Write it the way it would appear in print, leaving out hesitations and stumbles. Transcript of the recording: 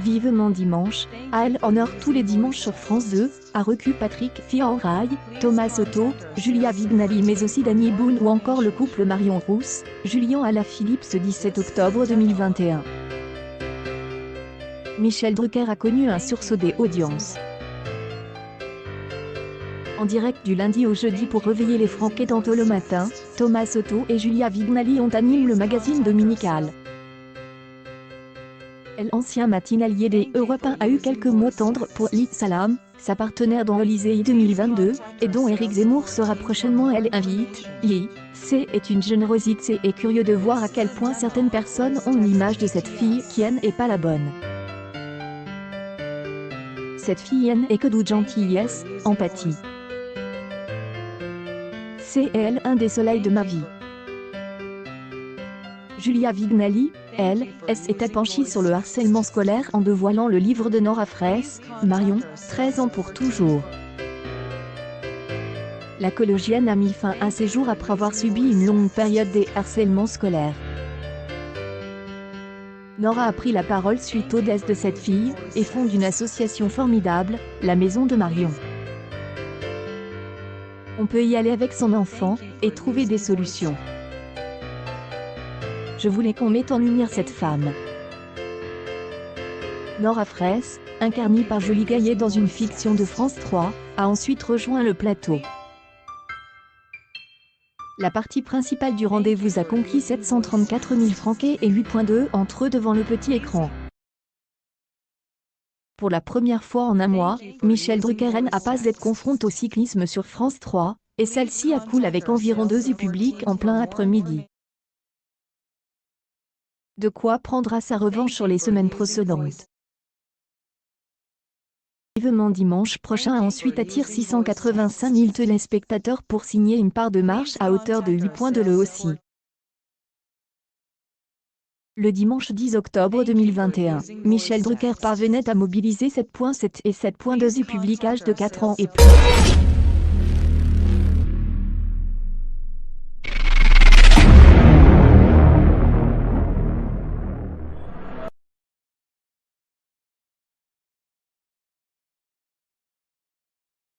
Vivement dimanche, à Elle Honor tous les dimanches sur France 2, a recu Patrick Fioraj, Thomas Soto, Julia Vignali mais aussi Danny Boone ou encore le couple Marion Rousse, Julien Alaphilippe ce 17 octobre 2021. Michel Drucker a connu un sursaut des audiences. En direct du lundi au jeudi pour réveiller les Franquets dans Tôt le matin, Thomas Soto et Julia Vignali ont animé le magazine dominical. L'ancien matinalier des Europe 1 a eu quelques mots tendres pour Lit Salam, sa partenaire dans Élysée 2022, et dont Éric Zemmour sera prochainement. Elle invite. C est une générosité et curieux de voir à quel point certaines personnes ont une image de cette fille qui n'est pas la bonne. Cette fille n'est que de gentillesse, empathie. C'est elle un des soleils de ma vie. Julia Vignali, elle, s'est penchée sur le harcèlement scolaire en dévoilant le livre de Nora Fraisse, Marion, 13 ans pour toujours. La collégienne a mis fin à ses jours après avoir subi une longue période de harcèlement scolaire. Nora a pris la parole suite au décès de cette fille, et fonde une association formidable, la Maison de Marion. On peut y aller avec son enfant, et trouver des solutions. Je voulais qu'on mette en lumière cette femme. Nora Fraisse, incarnée par Julie Gaillet dans une fiction de France 3, a ensuite rejoint le plateau. La partie principale du rendez-vous a conquis 734 000 Franquets et 8,2 entre eux devant le petit écran. Pour la première fois en un mois, Michel Drucker n'a pas été confronté au cyclisme sur France 3, et celle-ci a cool avec environ 2 publics en plein après-midi. De quoi prendra sa revanche sur les semaines précédentes. Vivement dimanche prochain ensuite attire 685 000 téléspectateurs pour signer une part de marche à hauteur de 8 points de le aussi. Le dimanche 10 octobre 2021, Michel Drucker parvenait à mobiliser 7,7 et 7,2 publics âge de 4 ans et plus.